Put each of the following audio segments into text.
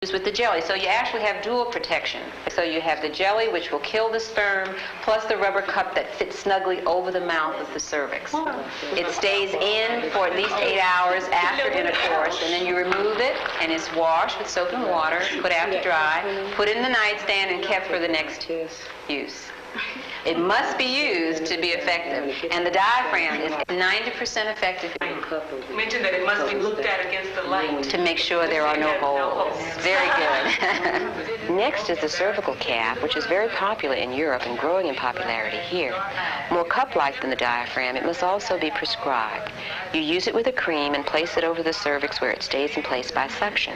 with the jelly. So you actually have dual protection. So you have the jelly, which will kill the sperm, plus the rubber cup that fits snugly over the mouth of the cervix. It stays in for at least 8 hours after intercourse, and then you remove it, and it's washed with soap and water, put out to dry, put in the nightstand, and kept for the next use. It must be used to be effective, and the diaphragm is 90% effective. Mention that it must be looked at against the light to make sure there are no holes. Very good. Next is the cervical cap, which is very popular in Europe and growing in popularity here. More cup-like than the diaphragm, it must also be prescribed. You use it with a cream and place it over the cervix where it stays in place by suction.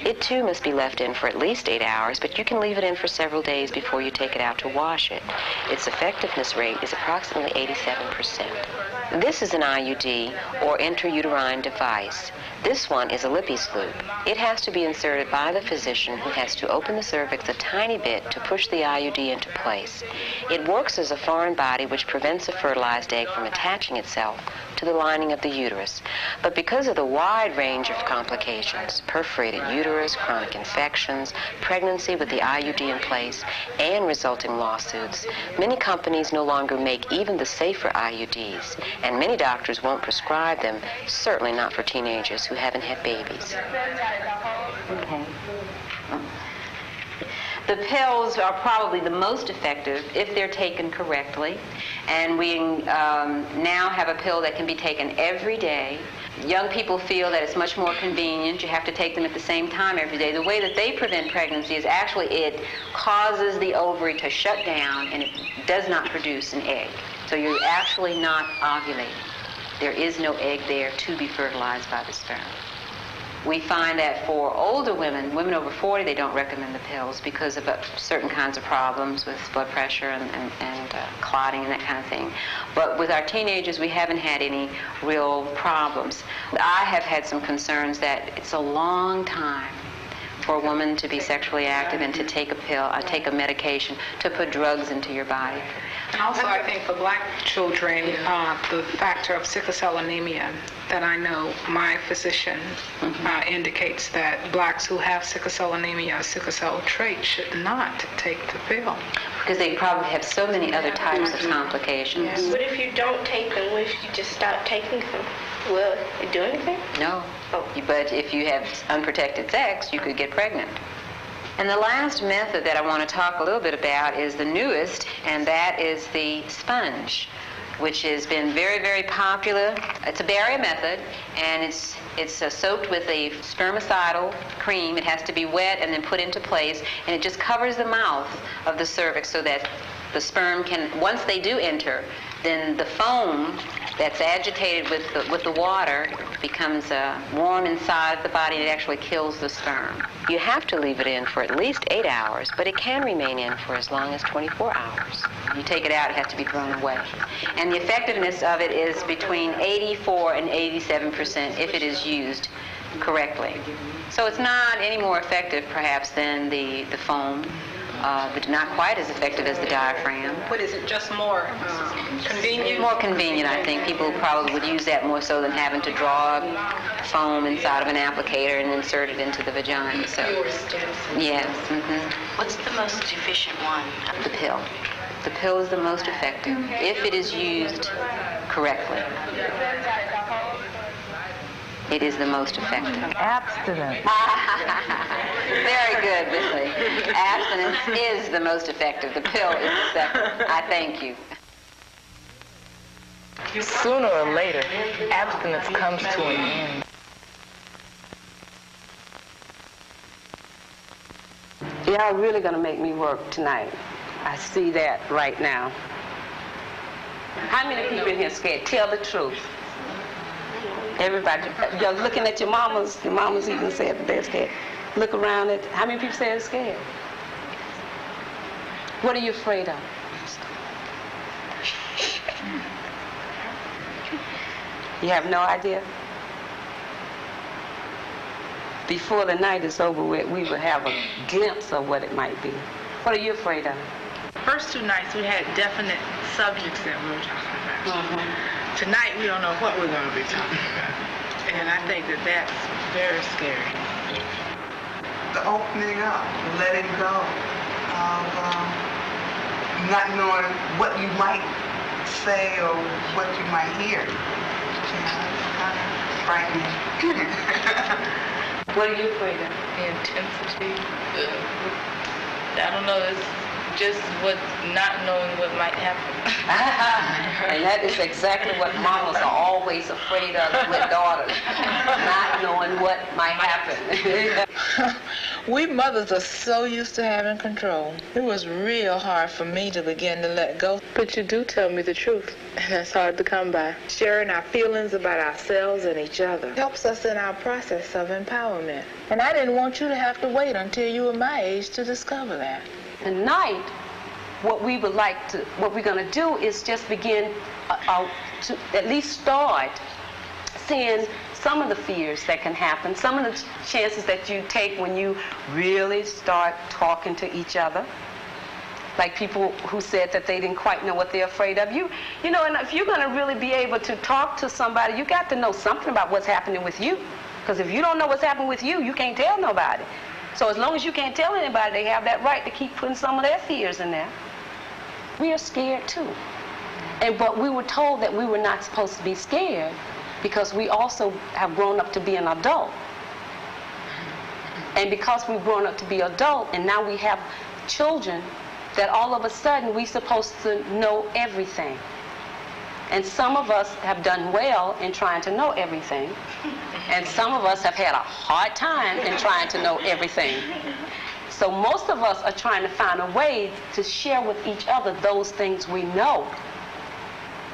It too must be left in for at least 8 hours, but you can leave it in for several days before you take it out to wash it. Its effectiveness rate is approximately 87%. This is an IUD, or intrauterine device. This one is a Lippes loop. It has to be inserted by the physician, who has to open the cervix a tiny bit to push the IUD into place. It works as a foreign body which prevents a fertilized egg from attaching itself to the lining of the uterus. But because of the wide range of complications, perforated uterus, chronic infections, pregnancy with the IUD in place, and resulting lawsuits, many companies no longer make even the safer IUDs, and many doctors won't prescribe them, certainly not for teenagers who haven't had babies. Okay. The pills are probably the most effective if they're taken correctly, and we now have a pill that can be taken every day. Young people feel that it's much more convenient. You have to take them at the same time every day. The way that they prevent pregnancy is actually it causes the ovary to shut down, and it does not produce an egg. So you're actually not ovulating. There is no egg there to be fertilized by the sperm. We find that for older women, women over 40, they don't recommend the pills because of certain kinds of problems with blood pressure and clotting and that kind of thing. But with our teenagers, we haven't had any real problems. I have had some concerns that it's a long time for a woman to be sexually active and to take a pill, take a medication, to put drugs into your body. And also, I think for black children, the factor of sickle cell anemia that I know my physician indicates that blacks who have sickle cell anemia, sickle cell trait, should not take the pill. Because they probably have so many other types of complications. Yes. But if you don't take them, what if you just stop taking them? Will it do anything? No. Oh. But if you have unprotected sex, you could get pregnant. And the last method that I want to talk a little bit about is the newest, and that is the sponge, which has been very, very popular. It's a barrier method, and it's soaked with a spermicidal cream. It has to be wet and then put into place, and it just covers the mouth of the cervix so that the sperm can, once they do enter, then the foam that's agitated with the water becomes warm inside the body, and it actually kills the sperm. You have to leave it in for at least 8 hours, but it can remain in for as long as 24 hours. You take it out, it has to be thrown away. And the effectiveness of it is between 84 and 87% if it is used correctly. So it's not any more effective, perhaps, than the foam. But not quite as effective as the diaphragm. What is it, just more convenient? More convenient, I think. People probably would use that more so than having to draw foam inside of an applicator and insert it into the vagina. So, yes. What's the most efficient one? The pill. The pill is the most effective if it is used correctly. It is the most effective. Abstinence. Very good, Billy. Abstinence is the most effective. The pill is the second. I thank you. Sooner or later, abstinence comes to an end. Y'all really gonna make me work tonight. I see that right now. How many people in here scared? Tell the truth. Everybody, you're looking at your mamas even said that they're scared. Look around at, how many people say they're scared? What are you afraid of? You have no idea? Before the night is over with, we will have a glimpse of what it might be. What are you afraid of? First 2 nights we had definite subjects that we were talking about. Tonight we don't know what we're going to be talking about. And I think that that's very scary. the opening up, letting go of not knowing what you might say or what you might hear. It's kind of frightening. What are you afraid of? The intensity. I don't know. It's just what not knowing what might happen. And that is exactly what mamas are always afraid of with daughters, not knowing what might happen. We mothers are so used to having control. It was real hard for me to begin to let go. But you do tell me the truth, and that's hard to come by. Sharing our feelings about ourselves and each other helps us in our process of empowerment. And I didn't want you to have to wait until you were my age to discover that. Tonight, what we're going to do is just begin to at least start seeing some of the fears that can happen, some of the chances that you take when you really start talking to each other. Like people who said that they didn't quite know what they're afraid of. You know, and if you're going to really be able to talk to somebody, you got to know something about what's happening with you. Because if you don't know what's happening with you, you can't tell nobody. So as long as you can't tell anybody, they have that right to keep putting some of their fears in there. We are scared too. But we were told that we were not supposed to be scared because we also have grown up to be an adult. And because we've grown up to be adult and now we have children, that all of a sudden we're supposed to know everything. And some of us have done well in trying to know everything. And some of us have had a hard time in trying to know everything. So most of us are trying to find a way to share with each other those things we know.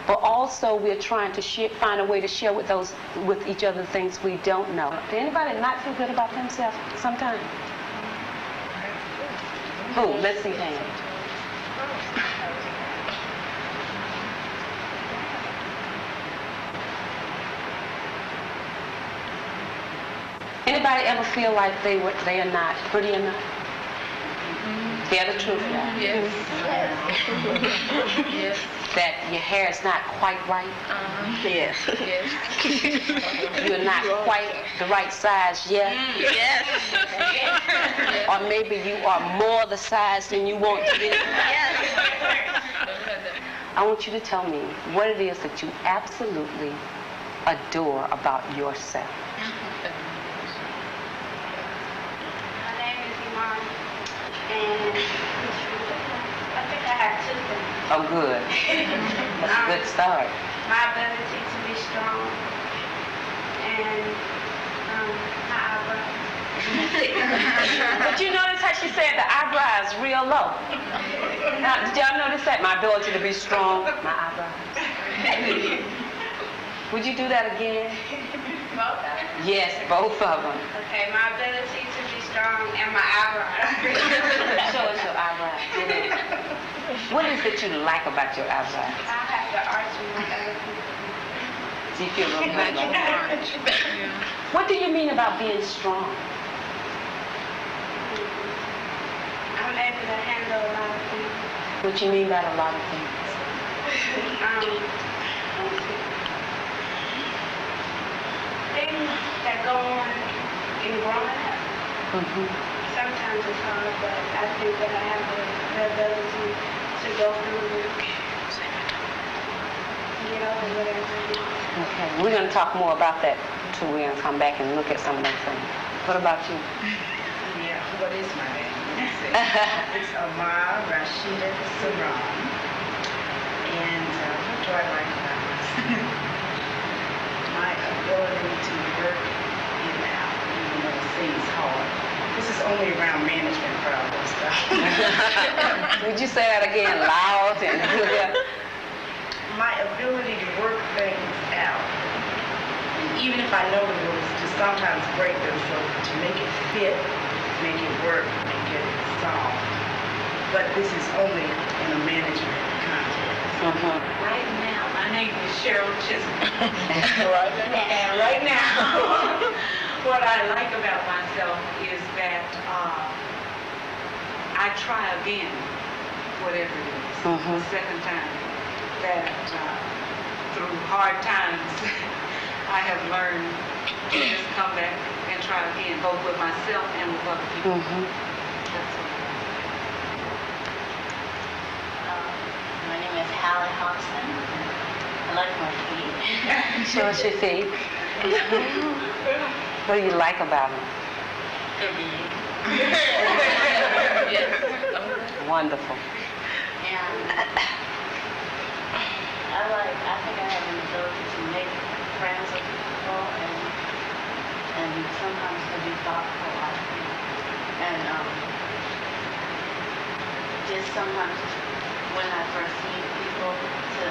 But also we're trying to find a way to share with each other things we don't know. Does anybody not feel good about themselves sometimes? Who? Let's see hands. Anybody ever feel like they are not pretty enough? Tell the truth, y'all. Yes. Yes. That your hair is not quite right? Yes. Yes. You're not quite the right size yet? Yes. Or maybe you are more the size than you want to be? Yes. I want you to tell me what it is that you absolutely adore about yourself. My name is Iman, and I think I have two things. Oh, good. That's a good start. My ability to be strong and my eyebrows. But you notice how she said the eyebrows real low. Now, did y'all notice that? My ability to be strong, my eyebrows. Would you do that again? Both of them? Yes, both of them. Okay, my ability to be strong and my eyebrows. Show us your eyebrows. What is it you like about your eyebrows? I have the arch in my other people. Do you feel real good about that? What do you mean about being strong? I'm able to handle a lot of things. What you mean by a lot of things? Things that go on in growing up. Sometimes it's hard, but I think that I have the ability to go through it and get over whatever it is. Okay, we're going to talk more about that till we're going to come back and look at some of those things. What about you? Yeah, what is my name? It's Amar Rashida Saram. And what do I like about myself? My ability to work it out, even though it seems hard. This is only around management problems, though. Would you say that again, loud and clear? My ability to work things out, and even if I know the rules, to sometimes break those rules to make it fit, make it work, make it solve. But this is only in a management context. Right now, my name is Cheryl Chisholm. And right now, what I like about myself is that I try again, whatever it is, the second time. That through hard times, I have learned to just come back and try again, both with myself and with other people. That's all. My name is Hallie Hobson. I like my feet. Show us your feet. What do you like about them? Wonderful. And I think I have an ability to make friends with people and sometimes to be thoughtful, I think. And just sometimes when I first meet people to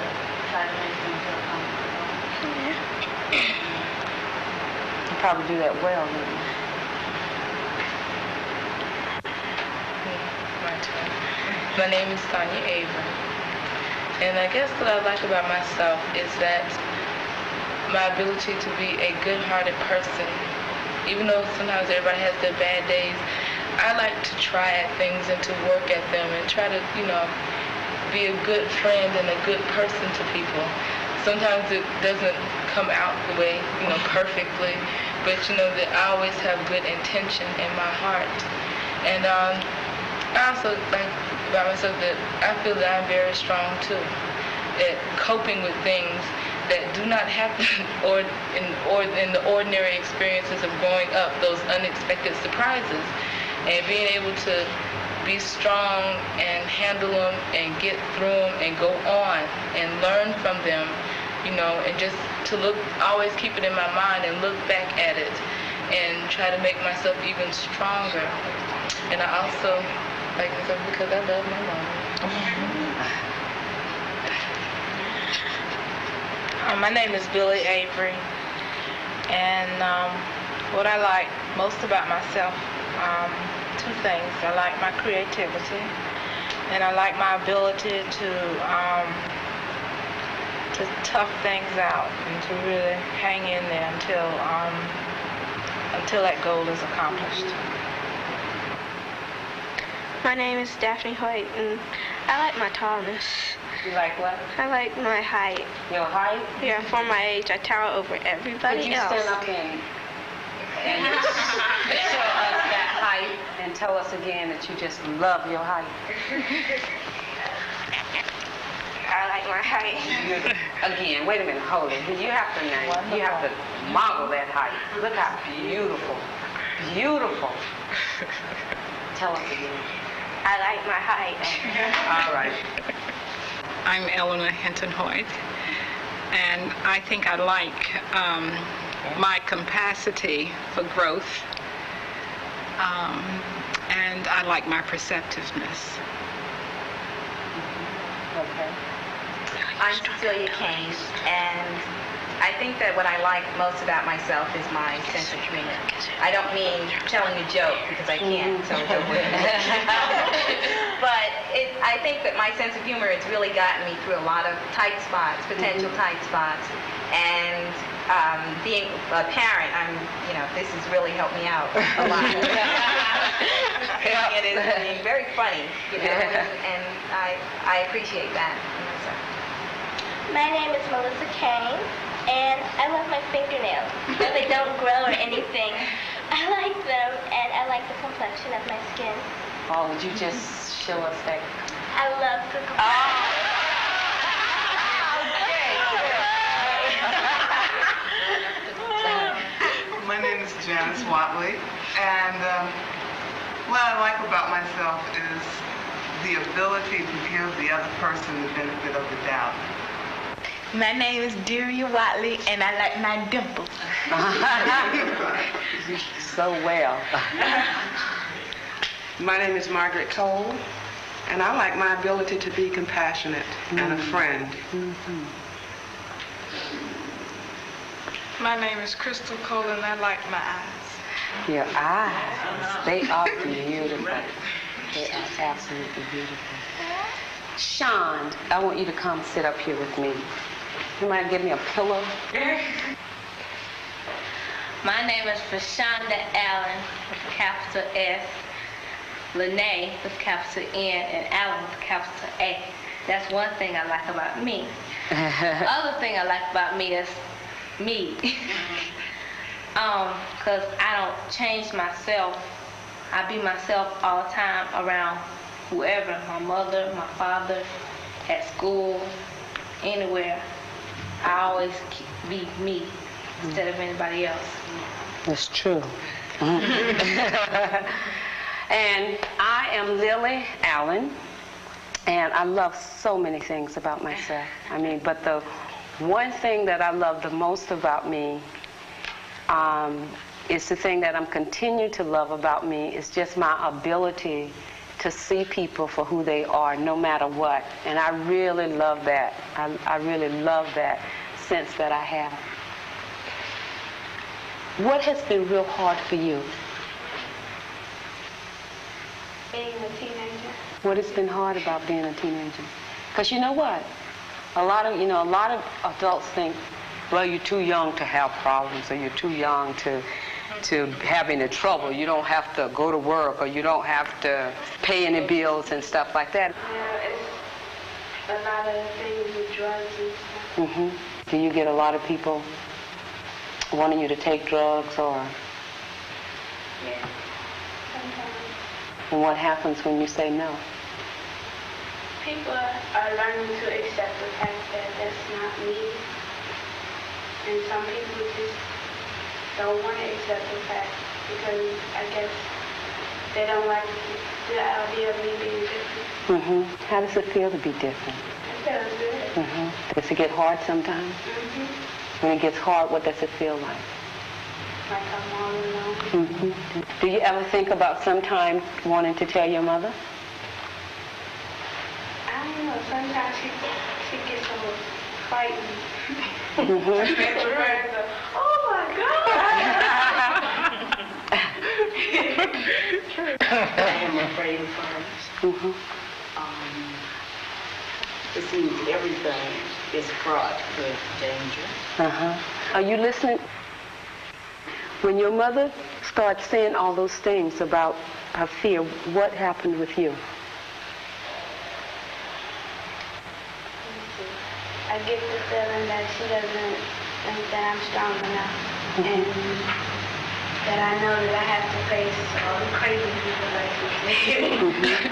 try to make them feel comfortable. You probably do that well, don't you? My turn. My name is Sonia Avery. And I guess what I like about myself is that my ability to be a good-hearted person. Even though sometimes everybody has their bad days, I like to try at things and to work at them and try to, be a good friend and a good person to people. Sometimes it doesn't come out the way, perfectly, but that I always have good intention in my heart. And I also like about myself that I feel that I'm very strong too at coping with things that do not happen or in the ordinary experiences of growing up, those unexpected surprises, and being able to be strong and handle them and get through them and go on and learn from them, and just to always keep it in my mind and look back at it and try to make myself even stronger. And I also like myself because I love my mom. My name is Billy Avery, and what I like most about myself, two things. I like my creativity, and I like my ability to tough things out and to really hang in there until that goal is accomplished. My name is Daphne Hoyt, and I like my tallness. You like what? I like my height. Your height? Yeah, for my age, I tower over everybody Could you else. stand up and show us that height and tell us again that you just love your height? I like my height. Again, wait a minute, hold it. You have to model that height. Look how beautiful. Beautiful. Tell us again. I like my height. All right. I'm Eleanor Hinton Hoyt, and I think I like my capacity for growth, and I like my perceptiveness. Okay. I'm Cecilia Kane, and I think that what I like most about myself is my sense of humor. I don't mean telling a joke, because I can't tell a joke with but I think that my sense of humor has really gotten me through a lot of tight spots, potential tight spots, and being a parent, this has really helped me out a lot. It is being very funny, and I appreciate that. My name is Melissa Kane, and I love my fingernails. Though they don't grow or anything, I like them, and I like the complexion of my skin. Oh, would you just show us that? I love the complexion. My name is Janice Watley, and what I like about myself is the ability to give the other person the benefit of the doubt. My name is Deria Watley, and I like my dimples. So well. My name is Margaret Cole, and I like my ability to be compassionate and a friend. My name is Crystal Cole, and I like my eyes. Your eyes, they are beautiful. They are absolutely beautiful. Sean, I want you to come sit up here with me. You might give me a pillow. My name is Fashonda Allen with a capital S, Lene with capital N, and Allen with capital A. That's one thing I like about me. The other thing I like about me is me. Because I don't change myself. I be myself all the time around whoever, my mother, my father, at school, anywhere. I always be me instead of anybody else. That's true. And I am Lily Allen, and I love so many things about myself. I mean, but the one thing that I love the most about me is the thing that I'm continuing to love about me is just my ability to see people for who they are, no matter what. And I really love that. I really love that sense that I have. What has been real hard for you? Being a teenager. What has been hard about being a teenager? Because you know what? A lot of adults think, well, you're too young to have problems, or you're too young to have any trouble. You don't have to go to work, or you don't have to pay any bills and stuff like that. Yeah, it's a lot of things with drugs and stuff. Do you get a lot of people wanting you to take drugs, or? Yeah, sometimes. And what happens when you say no? People are learning to accept the fact that that's not me. And some people just don't want to accept the fact because I guess they don't like the idea of me being different. How does it feel to be different? It feels good. Does it get hard sometimes? When it gets hard, what does it feel like? Like I'm all alone. Do you ever think about sometime wanting to tell your mother? I don't know. Sometimes she gets a little frightened. Oh my God! I am afraid of furnace. It seems everything is fraught with danger. Are you listening? When your mother starts saying all those things about her fear, what happened with you? I get the feeling that she doesn't think that I'm strong enough, and that I know that I have to face all the crazy people, like you said,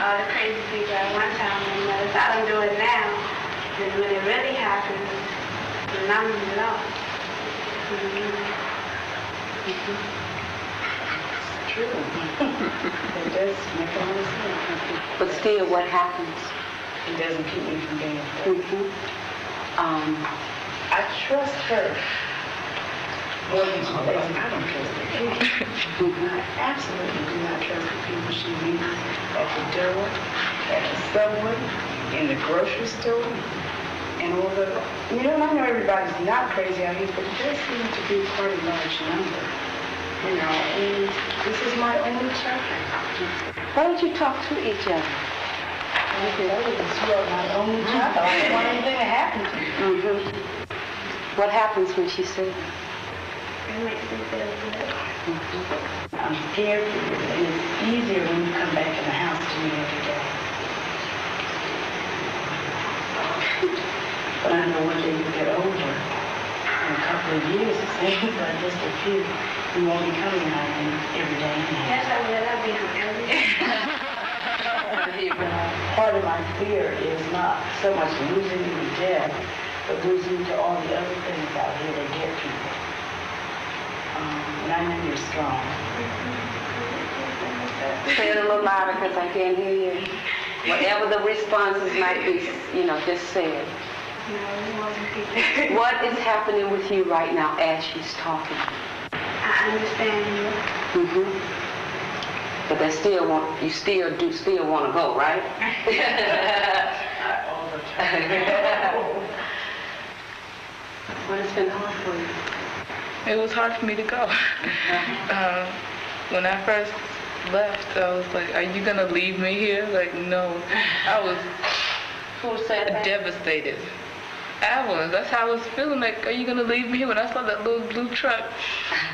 all the crazy people at one time. And if I don't do it now, then when it really happens, then I'm lost. It's true. It does make a lot of sense. But still, what happens? It doesn't keep me from being afraid. I trust her more than she thinks. I don't trust her. I absolutely do not trust the people she meets at the door, at the subway, in the grocery store, and all the... I know everybody's not crazy out here, but it does seem to be quite a large number. And this is my only child. Why don't you talk to each other? You are my only child. I don't want anything to happen to you. What happens when she says that? It makes me feel good. I'm scared for you, and it's easier when you come back in the house to me every day. But I know one day you'll get older. In a couple of years, it seems like just a few. You won't be coming home every day. Yes, I will. I'll be home every day. Part of my fear is not so much losing you to death, but losing you to all the other things out here that get people. And I know you're strong. Say it a little louder because I can't hear you. Whatever the responses might be, just say it. What is happening with you right now as she's talking? I understand you. But they still want, you still want to go, right? All the time. What has been hard for you? It was hard for me to go. When I first left, I was like, are you going to leave me here? Like, no. I was devastated. I was. That's how I was feeling. Like, are you going to leave me here? When I saw that little blue truck,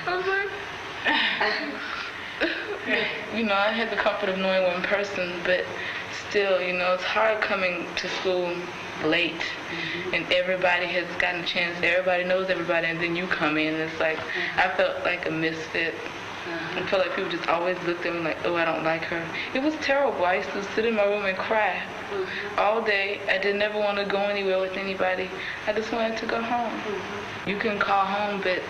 I was like... I had the comfort of knowing one person, but still, you know, it's hard coming to school late, and everybody has gotten a chance. Everybody knows everybody, and then you come in, and it's like, I felt like a misfit. I felt like people just always looked at me like, oh, I don't like her. It was terrible. I used to sit in my room and cry all day. I didn't ever want to go anywhere with anybody. I just wanted to go home. You can call home, but,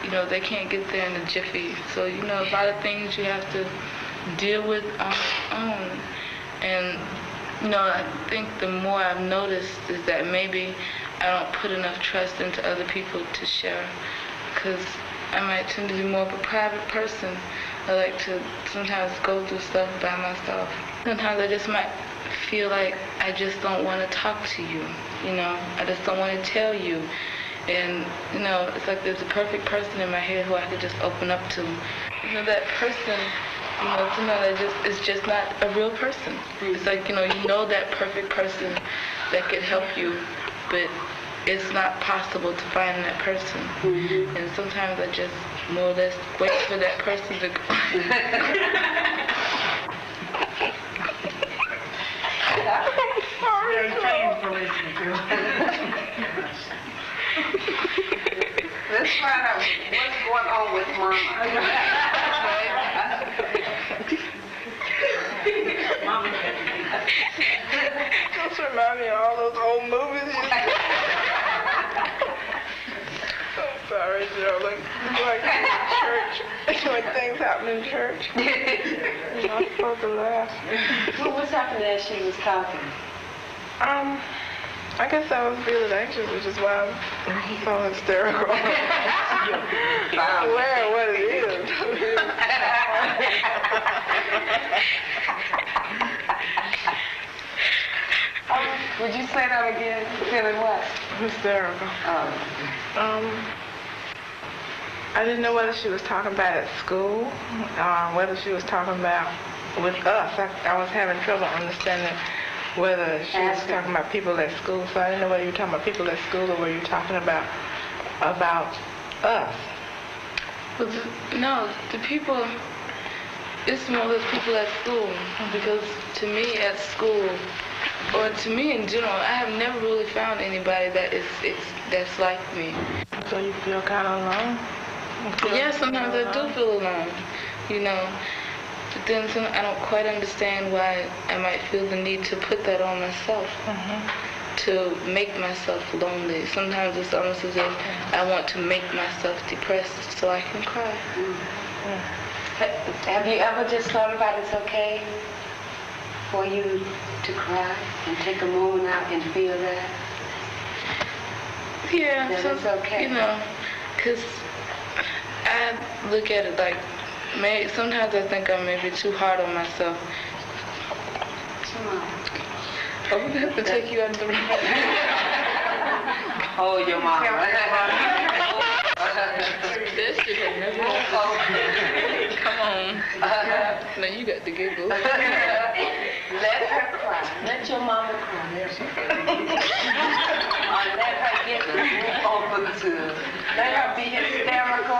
you know, they can't get there in a jiffy. So, you know, a lot of things you have to deal with on your own. And, you know, I think the more I've noticed is that maybe I don't put enough trust into other people to share, because I might tend to be more of a private person. I like to sometimes go through stuff by myself. Sometimes I just might feel like I just don't want to talk to you, you know. I just don't want to tell you. And, you know, it's like there's a perfect person in my head who I could just open up to. You know, that person, you know, sometimes it's just not a real person. It's like, you know that perfect person that could help you, but it's not possible to find that person. And sometimes I just more or less wait for that person to go. Very painful, isn't it? Let's find out what's going on with Mama. Just remind me of all those old movies. I'm sorry, Joe. Like in church, when things happen in church, you're not supposed to laugh. What's happening as she was talking? I guess I was feeling anxious, which is why I'm so hysterical. I'm aware of what it is. Would you say that again? Feeling what? Hysterical. I didn't know whether she was talking about at school, whether she was talking about with us. I was having trouble understanding whether she was talking about people at school. So I didn't know whether you were talking about people at school or were you talking about us. Well, no, the people, it's more the people at school, because to me at school, or to me in general, I have never really found anybody that's like me. So you feel kind of alone? Yeah, sometimes I do feel alone, you know. But then I don't quite understand why I might feel the need to put that on myself, to make myself lonely. Sometimes it's almost as if I want to make myself depressed so I can cry. Have you ever just thought about it's okay for you to cry and take a moment out and feel that? Yeah, that it's okay. You know, because I look at it like, sometimes I think I may be too hard on myself. I'm going to have to take you out of the room. Oh, your mom. That shit had never happened. Come on. Now you got the giggles. Let her cry. Let your mama cry. Let her get over to. Let her be hysterical.